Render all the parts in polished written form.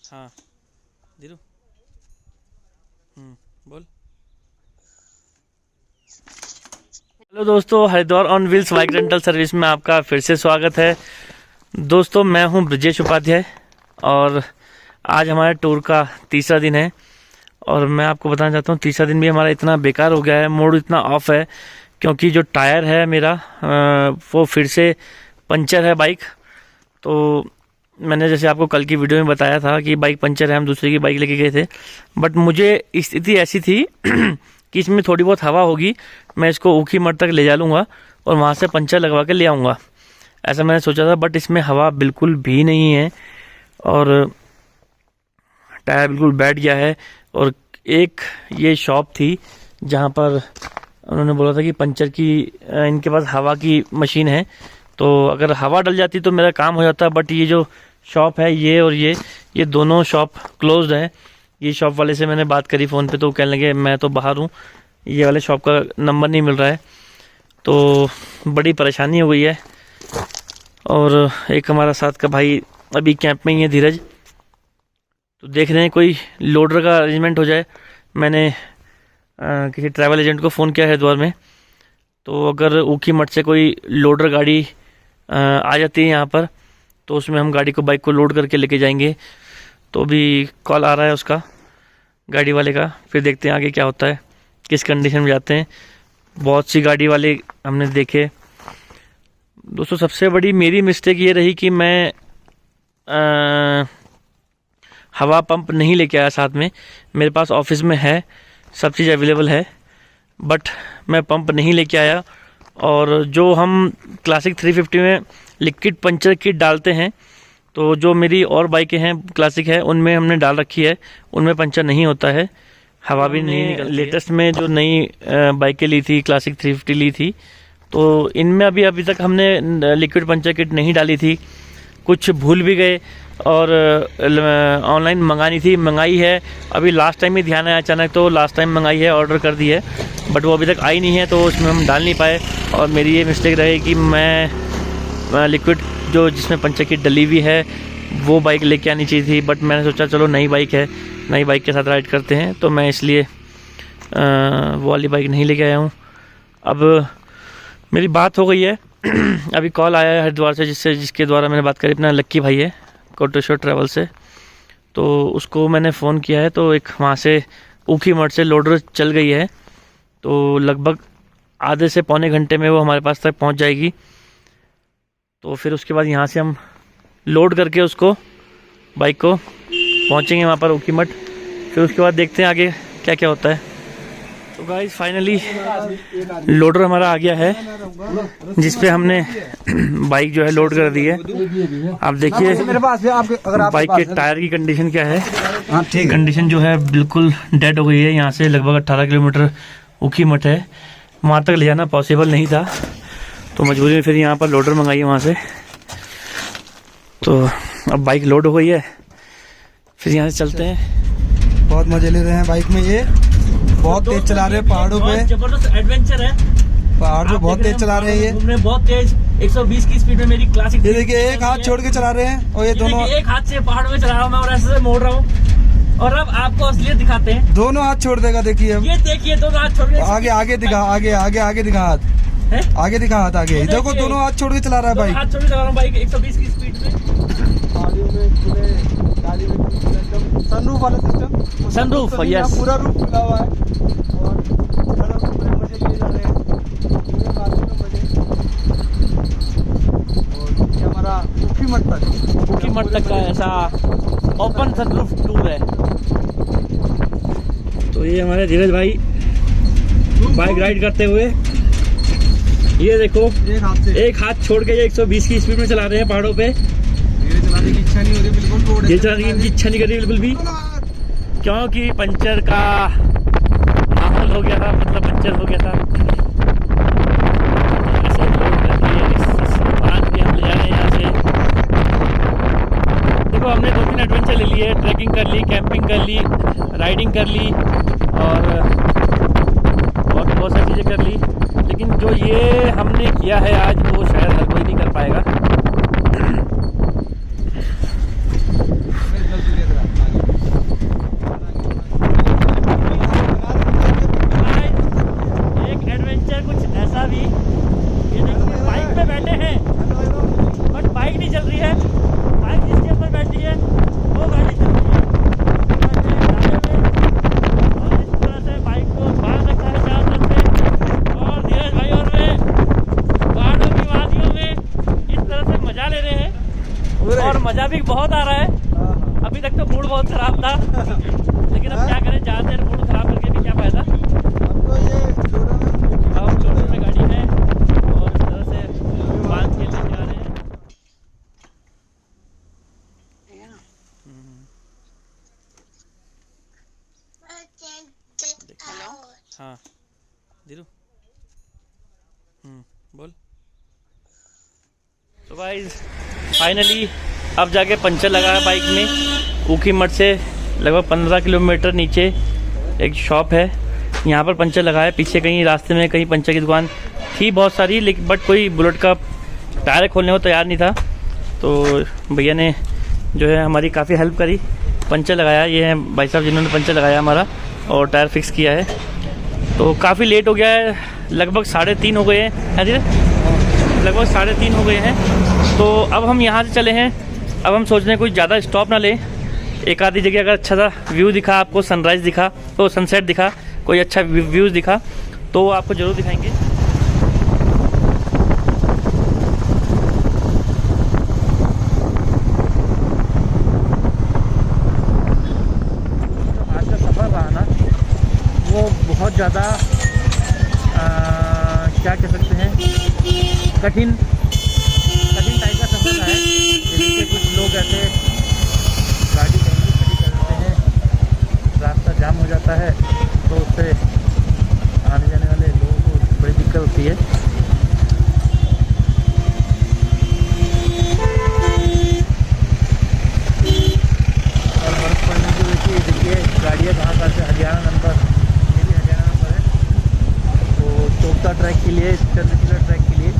हाँ धीरू बोल। हेलो दोस्तों, Haridwar on wheels bike rental service में आपका फिर से स्वागत है। दोस्तों मैं हूं ब्रजेश उपाध्याय और आज हमारे टूर का तीसरा दिन है। और मैं आपको बताना चाहता हूं तीसरा दिन भी हमारा इतना बेकार हो गया है, मूड इतना ऑफ है क्योंकि जो टायर है मेरा वो फिर से पंचर है बाइक। तो मैंने जैसे आपको कल की वीडियो में बताया था कि बाइक पंचर है, हम दूसरे की बाइक लेके गए थे, बट मुझे स्थिति ऐसी थी कि इसमें थोड़ी बहुत हवा होगी, मैं इसको ऊखी मठ तक ले जा लूँगा और वहाँ से पंचर लगवा के ले आऊँगा, ऐसा मैंने सोचा था। बट इसमें हवा बिल्कुल भी नहीं है और टायर बिल्कुल बैठ गया है। और एक ये शॉप थी जहाँ पर उन्होंने बोला था कि पंचर की इनके पास हवा की मशीन है, तो अगर हवा डल जाती तो मेरा काम हो जाता। बट ये जो शॉप है ये और ये दोनों शॉप क्लोज्ड है। ये शॉप वाले से मैंने बात करी फ़ोन पे तो कहने लगे मैं तो बाहर हूँ, ये वाले शॉप का नंबर नहीं मिल रहा है, तो बड़ी परेशानी हो गई है। और एक हमारा साथ का भाई अभी कैंप में ही है, धीरज, तो देख रहे हैं कोई लोडर का अरेंजमेंट हो जाए। मैंने किसी ट्रैवल एजेंट को फ़ोन किया है हरिद्वार में, तो अगर ऊखी मठ से कोई लोडर गाड़ी आ जाती है यहाँ पर तो उसमें हम गाड़ी को बाइक को लोड करके लेके जाएंगे। तो अभी कॉल आ रहा है उसका, गाड़ी वाले का, फिर देखते हैं आगे क्या होता है, किस कंडीशन में जाते हैं। बहुत सी गाड़ी वाले हमने देखे। दोस्तों सबसे बड़ी मेरी मिस्टेक ये रही कि मैं हवा पंप नहीं लेके आया साथ में। मेरे पास ऑफिस में है, सब चीज़ अवेलेबल है, बट मैं पंप नहीं लेके आया। और जो हम क्लासिक 350 में लिक्विड पंचर किट डालते हैं, तो जो मेरी और बाइकें हैं क्लासिक है उनमें हमने डाल रखी है, उनमें पंचर नहीं होता है, हवा भी नहीं निकलती। लेटेस्ट में जो नई बाइकें ली थी, क्लासिक 350 ली थी, तो इनमें अभी तक हमने लिक्विड पंचर किट नहीं डाली थी। कुछ भूल भी गए और ऑनलाइन मंगाई है। अभी लास्ट टाइम ही ध्यान आया अचानक, तो लास्ट टाइम मंगाई है, ऑर्डर कर दी है, बट वो अभी तक आई नहीं है, तो उसमें हम डाल नहीं पाए। और मेरी ये मिस्टेक रही कि मैं लिक्विड जो जिसमें पंचर किट डली हुई है वो बाइक लेके आनी चाहिए थी, बट मैंने सोचा चलो नई बाइक है, नई बाइक के साथ राइड करते हैं, तो मैं इसलिए वो वाली बाइक नहीं लेके आया हूँ। अब मेरी बात हो गई है अभी कॉल आया है हरिद्वार से, जिसके द्वारा मैंने बात करी, अपना लक्की भाई है कोटेश्वर ट्रैवल से, तो उसको मैंने फ़ोन किया है। तो एक वहाँ से ऊखी मठ से लोडर चल गई है, तो लगभग आधे से पौने घंटे में वो हमारे पास तक पहुँच जाएगी। तो फिर उसके बाद यहाँ से हम लोड करके उसको बाइक को पहुँचेंगे वहाँ पर ऊखी मठ, फिर उसके बाद देखते हैं आगे क्या क्या होता है। तो गाइस फाइनली लोडर हमारा आ गया है, जिस पे हमने बाइक जो है लोड कर दी है। आप देखिए बाइक के टायर की कंडीशन क्या है। कंडीशन जो है बिल्कुल डेड हो गई है। यहाँ से लगभग 18 किलोमीटर ऊखी मठ है, वहाँ तक ले जाना पॉसिबल नहीं था, तो मजबूरी में फिर यहाँ पर लोडर मंगाई है वहाँ से। तो अब बाइक लोड हो गई है, फिर यहाँ से चलते हैं। बहुत मजे ले रहे हैं बाइक में, ये बहुत तेज चला रहे हैं पहाड़ों पे, जबरदस्त एडवेंचर है। पहाड़ पे बहुत तेज चला रहे हैं ये, बहुत तेज 120 की स्पीड में मेरी क्लासिक। ये देखिए एक हाथ छोड़ के चला रहे हैं और ये दोनों एक हाथ से पहाड़ में चला रहा हूँ मैं और ऐसे से मोड़ रहा हूँ। और अब आपको असलियत दिखाते हैं, दोनों हाथ छोड़ देगा। देखिए अब ये देखिए दोनों हाथ छोड़ के आगे दिखा, आगे दिखा हाथ, आगे दिखा हाथ आगे। देखो दोनों हाथ छोड़ के चला रहा है बाइक, हाथ छोड़ के चला रहा हूँ बाइक 120 की स्पीड में। सनरूफ वाला सिस्टम, सनरूफ यस, पूरा रूफ खुला हुआ है और सड़क पे मजे लिए जा रहे हैं पूरे रास्ते में मजे। और ये हमारा ऊखी मठ तक का ऐसा ओपन सनरूफ टूर है। तो ये हमारे धीरज भाई बाइक राइड करते हुए ये देखो एक हाथ से एक हाथ छोड़ के ये 120 की स्पीड में चला रहे हैं पहाड़ों पे। धीरे चलाने की इच्छा नहीं हो रही बिल्कुल, रोड ये चलाने की इनकी इच्छा नहीं कर रही बिल्कुल भी, क्योंकि पंचर का माहौल हो गया था, मतलब पंचर हो गया था। ऐसे लोड करके बांध के हम ले जा रहे हैं यहाँ से। देखो हमने 2-3 एडवेंचर ले लिए, ट्रैकिंग कर ली, कैंपिंग कर ली, राइडिंग कर ली और बहुत सारी चीज़ें कर ली, लेकिन जो ये हमने किया है आज वो शायद हर कोई नहीं कर पाएगा। एक एडवेंचर कुछ ऐसा भी, ये देखिए बाइक पे बैठे हैं बट बाइक नहीं चल रही है। बाइक जिसके ऊपर बैठी है वो गाड़ी चल रही है और इस तरह से बाइक को बांध रखा है चारों तरफ से। और धीरज भाई और मैं पहाड़ों की वादियों में इस तरह से मजा ले रहे हैं और मजा भी बहुत आ रहा है। अभी तक तो मूड बहुत खराब था, लेकिन अब क्या करें, ज़्यादा देर मूड खराब करके भी क्या फायदा। अब हम शोरूम में गाड़ी है और इस तरह से बांध के लेके आ रहे हैं। हेलो, हाँ धीरू, बोल। तो गाइस फाइनली अब जाके पंचर लगा है बाइक में। ऊखीमठ से लगभग 15 किलोमीटर नीचे एक शॉप है, यहाँ पर पंचर लगा है। पीछे कहीं रास्ते में कहीं पंचर की दुकान थी बहुत सारी, लेकिन बट कोई बुलेट का टायर खोलने को तैयार नहीं था। तो भैया ने जो है हमारी काफ़ी हेल्प करी, पंचर लगाया। ये है भाई साहब जिन्होंने पंचर लगाया हमारा और टायर फिक्स किया है। तो काफ़ी लेट हो गया है, लगभग 3:30 हो गए हैं, लगभग 3:30 हो गए हैं। तो अब हम यहाँ से चले हैं। अब हम सोच रहे हैं कुछ ज़्यादा स्टॉप ना लें, एक आधी जगह अगर अच्छा सा व्यू दिखा आपको, सनराइज़ दिखा तो सनसेट दिखा, कोई अच्छा व्यूज़ दिखा तो आपको ज़रूर दिखाएंगे। आज का सफ़र रहा ना वो बहुत ज़्यादा क्या कह सकते हैं, कठिन टाइप का सफ़र रहा है। जैसे कुछ लोग ऐसे गाड़ी कहीं भी खड़ी कर देते हैं, रास्ता जाम हो जाता है तो उससे आने जाने वाले लोगों को बड़ी दिक्कत होती है। और बर्फ़ पड़ने की वजह से देखिए गाड़ियाँ कहाँ कहाँ से, हरियाणा नंबर, ये भी हरियाणा नंबर है। तो चोपता ट्रैक के लिए, चंद्रशिला ट्रैक के लिए,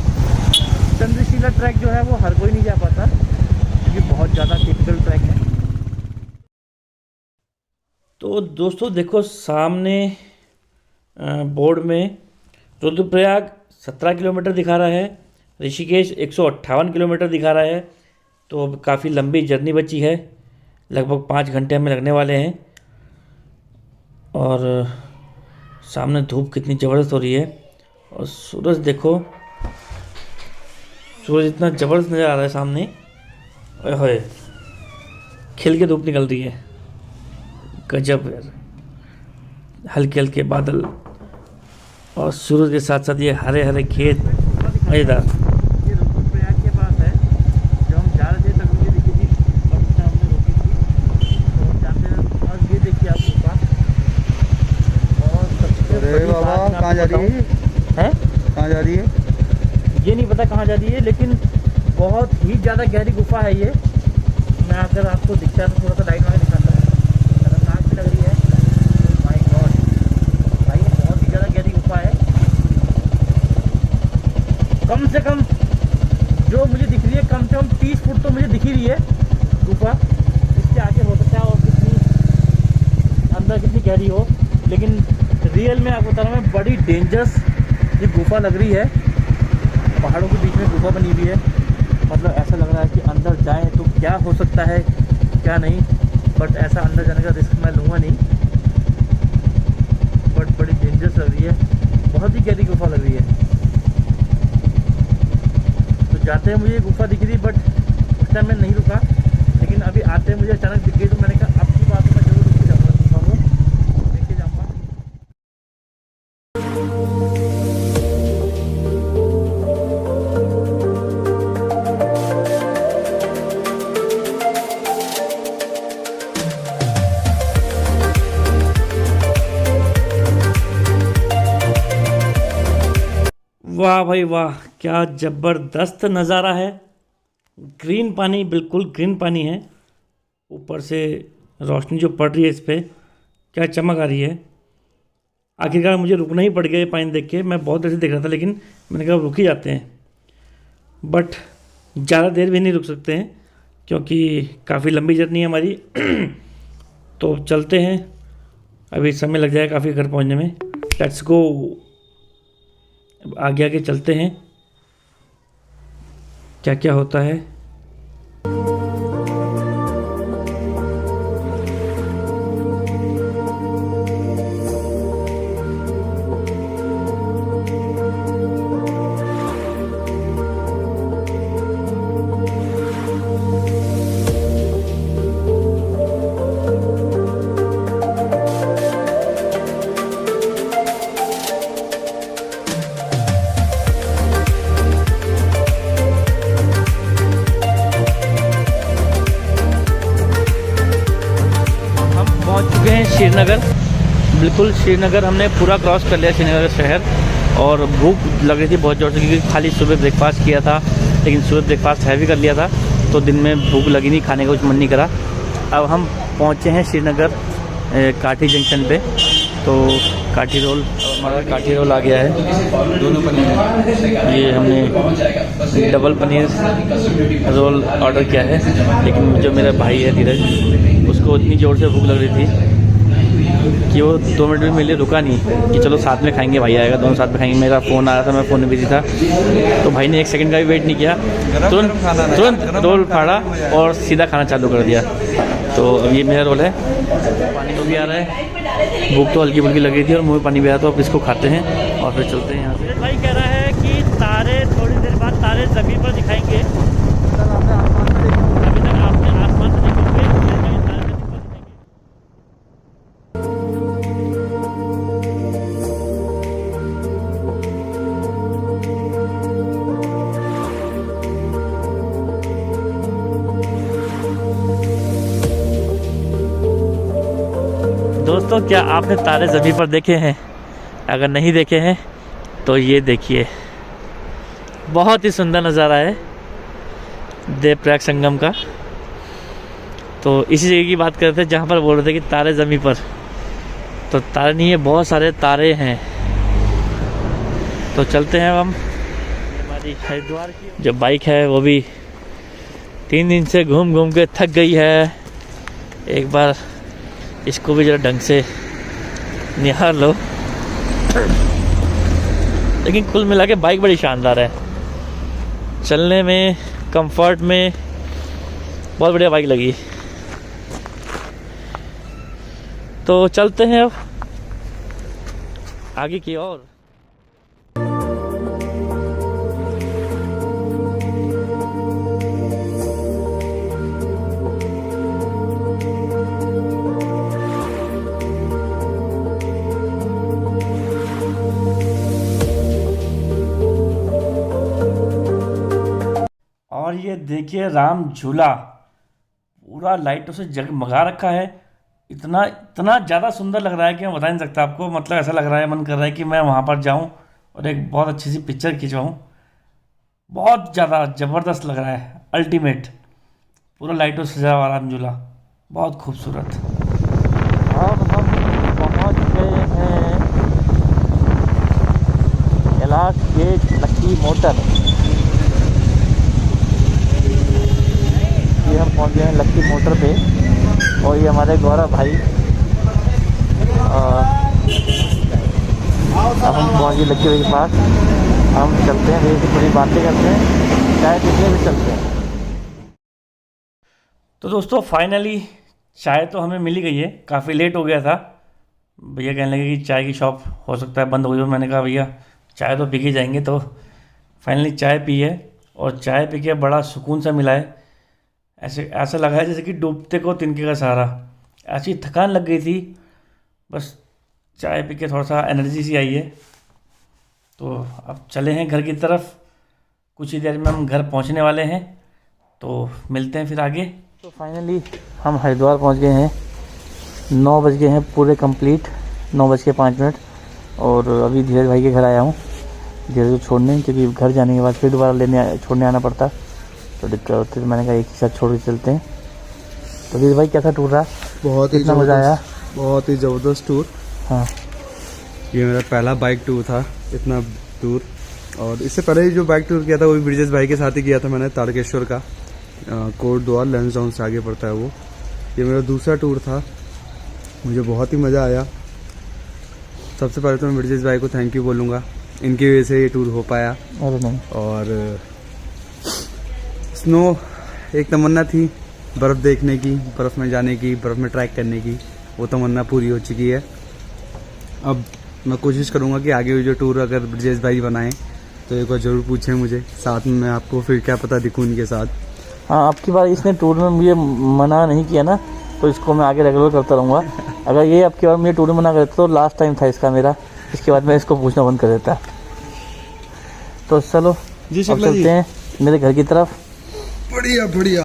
चंद्रशिला ट्रैक जो है वो हर कोई नहीं जा पाता क्योंकि बहुत ज़्यादा टिपिकल ट्रैक है। तो दोस्तों देखो सामने बोर्ड में रुद्रप्रयाग 17 किलोमीटर दिखा रहा है, ऋषिकेश 158 किलोमीटर दिखा रहा है। तो अब काफ़ी लंबी जर्नी बची है, लगभग 5 घंटे हमें लगने वाले हैं। और सामने धूप कितनी ज़बरदस्त हो रही है और सूरज देखो, सूरज इतना ज़बरदस्त नज़र आ रहा है सामने, ओए खिल के धूप निकल रही है, गजब यार। हल्के हल्के बादल और सूरज के साथ साथ ये हरे हरे खेत, मज़ेदार। ये रुद्रप्रयाग के पास है, जब हम जा रहे थे तब मुझे दिखी थी और उसने हमने रोकी थी तो जाते हैं। और ये देखिए आप गुफा, और सबसे बड़ी बात कहाँ जा रही है? कहाँ जा रही है ये नहीं पता कहाँ जा रही है, लेकिन बहुत ही ज़्यादा गहरी गुफा है ये। मैं अगर आपको दिखता है तो थोड़ा सा लाइट में दिखाता है, खतरनाक भी लग रही है। माय गॉड भाई, बहुत ही ज़्यादा गहरी गुफा है। कम से कम जो मुझे दिख रही है, कम से कम 30 फुट तो मुझे दिख ही रही है गुफा। इससे आगे हो सकता है और कितनी अंदर कितनी गहरी हो, लेकिन रियल में आपको बता रहा हूँ मैं, बड़ी डेंजरस ये गुफा लग रही है। पहाड़ों के बीच में गुफा बनी हुई है, मतलब ऐसा लग रहा है कि अंदर जाएं तो क्या हो सकता है क्या नहीं, बट ऐसा अंदर जाने का रिस्क मैं लूँगा नहीं। बट बड़ी डेंजरस लग रही है, बहुत ही गहरी गुफा लग रही है। तो जाते हैं मुझे गुफा दिख रही, बट उस टाइम मैं नहीं रुका, लेकिन अभी आते हैं मुझे अचानक दिख गई तो मैंने कहा अब की बात मैं जरूर रुक के जाऊँगा, गुफा को देख के जाऊँगा। वाह भाई वाह, क्या ज़बरदस्त नज़ारा है। ग्रीन पानी, बिल्कुल ग्रीन पानी है। ऊपर से रोशनी जो पड़ रही है इस पर, क्या चमक आ रही है। आखिरकार मुझे रुकना ही पड़ गया ये पानी देख के। मैं बहुत देर से देख रहा था, लेकिन मैंने कहा रुक ही जाते हैं। बट ज़्यादा देर भी नहीं रुक सकते हैं, क्योंकि काफ़ी लंबी जर्नी है हमारी। तो चलते हैं, अभी समय लग जाएगा काफ़ी घर पहुंचने में। लेट्स गो, आगे आगे चलते हैं, क्या क्या होता है। पहुंच चुके हैं श्रीनगर। बिल्कुल श्रीनगर हमने पूरा क्रॉस कर लिया, श्रीनगर शहर। और भूख लग रही थी बहुत ज़ोर से, क्योंकि खाली सुबह ब्रेकफास्ट किया था, लेकिन सुबह ब्रेकफास्ट हैवी कर लिया था, तो दिन में भूख लगी नहीं, खाने का कुछ मन नहीं करा। अब हम पहुंचे हैं श्रीनगर काठी जंक्शन पे। तो काठी रोल, हमारा काठी रोल आ गया है। दोनों पनीर, ये हमने डबल पनीर रोल ऑर्डर किया है। लेकिन जो मेरा भाई है धीरज, उसको इतनी ज़ोर से भूख लग रही थी कि वो 2 मिनट भी मेरे लिए रुका नहीं कि चलो साथ में खाएंगे, भाई आएगा दोनों साथ में खाएंगे। मेरा फ़ोन आया था, मैं फ़ोन में बिजी था, तो भाई ने 1 सेकंड का भी वेट नहीं किया, तुरंत रोल फाड़ा और सीधा खाना चालू कर दिया। तो अब ये मेरा रोल है। पानी तो भी आ रहा है, भूख तो हल्की फुल्की लग रही थी और मुँह में पानी भी आया, तो अब इसको खाते हैं और फिर चलते हैं यहाँ से। भाई कह रहा है कि तारे थोड़ी देर बाद तारे ज़मीन पर दिखाएंगे। अभी तक आपने आसमान से देखोगे, दोस्तों क्या आपने तारे ज़मीन पर देखे हैं? अगर नहीं देखे हैं तो ये देखिए, बहुत ही सुंदर नज़ारा है देवप्रयाग संगम का। तो इसी जगह की बात कर रहे थे जहाँ पर बोल रहे थे कि तारे ज़मीन पर, तो तारे नहीं है, बहुत सारे तारे हैं। तो चलते हैं हम। हमारी हरिद्वार की जो बाइक है वो भी 3 दिन से घूम घूम के थक गई है। एक बार इसको भी ज़रा ढंग से निहार लो। लेकिन कुल मिला के बाइक बड़ी शानदार है, चलने में, कंफर्ट में बहुत बढ़िया बाइक लगी। तो चलते हैं अब आगे की ओर। और ये देखिए राम झूला पूरा लाइटों से जगमगा रखा है। इतना इतना ज़्यादा सुंदर लग रहा है कि मैं बता नहीं सकता आपको। मतलब ऐसा लग रहा है, मन कर रहा है कि मैं वहाँ पर जाऊँ और एक बहुत अच्छी सी पिक्चर खिंचवाऊँ। बहुत ज़्यादा ज़बरदस्त लग रहा है, अल्टीमेट, पूरा लाइटों से सजा हुआ राम झूला, बहुत खूबसूरत। अब हम पहुँच गए हैं कैलाश गेट लक्की मोटर। ये हम पहुंच गए हैं लक्की मोटर पे, और ये हमारे गौरव भाई। अब हम पहुंच गए लक्की भाई के पास। हम चलते हैं, धीरे से थोड़ी बातें करते हैं, चाय पीते हुए चलते हैं। तो दोस्तों फाइनली चाय तो हमें मिल ही गई है। काफ़ी लेट हो गया था, भैया कहने लगे कि चाय की शॉप हो सकता है बंद हो गई। मैंने कहा भैया चाय तो पी के जाएंगे। तो फाइनली चाय पी है, और चाय पी के बड़ा सुकून सा मिला है। ऐसा लगा है जैसे कि डूबते को तिनके का सहारा। ऐसी थकान लग गई थी, बस चाय पी के थोड़ा सा एनर्जी सी आई है। तो अब चले हैं घर की तरफ, कुछ ही देर में हम घर पहुंचने वाले हैं, तो मिलते हैं फिर आगे। तो फाइनली हम हरिद्वार पहुंच गए हैं। 9 बज गए हैं पूरे कंप्लीट, 9:05। और अभी धीरज भाई के घर आया हूँ। धीरे को छोड़ने, क्योंकि घर जाने के बाद फिर दोबारा छोड़ने आना पड़ता तो दिक्कत होती। तो मैंने कहा एक ही साथ छोड़ के चलते हैं। तो धीरे भाई कैसा टूर रहा? बहुत ही कितना मज़ा आया? बहुत ही ज़बरदस्त टूर। हाँ, ये मेरा पहला बाइक टूर था इतना दूर। और इससे पहले ही जो बाइक टूर किया था वो भी ब्रिजेश भाई के साथ ही किया था मैंने, तारकेश्वर का, कोट द्वार लैंसडाउन से आगे पड़ता है वो। ये मेरा दूसरा टूर था, मुझे बहुत ही मज़ा आया। सबसे पहले तो मैं ब्रिजेश भाई को थैंक यू बोलूँगा, इनकी वजह से ये टूर हो पाया। अरे नहीं, और स्नो एक तमन्ना थी, बर्फ़ देखने की, बर्फ़ में जाने की, बर्फ़ में ट्रैक करने की, वो तमन्ना पूरी हो चुकी है। अब मैं कोशिश करूँगा कि आगे जो टूर अगर ब्रिजेश भाई बनाएं तो एक बार ज़रूर पूछें मुझे, साथ में मैं आपको फिर क्या पता दिखूँ उनके साथ। हाँ, आपकी बार इसने टूर में मुझे मना नहीं किया ना, तो इसको मैं आगे रेगुलर करता रहूँगा। अगर ये आपकी बार मुझे टूर में मना करता तो लास्ट टाइम था इसका मेरा, इसके बाद मैं इसको पूछना बंद कर देता। तो चलो जी अब चलते हैं मेरे घर की तरफ। बढ़िया बढ़िया।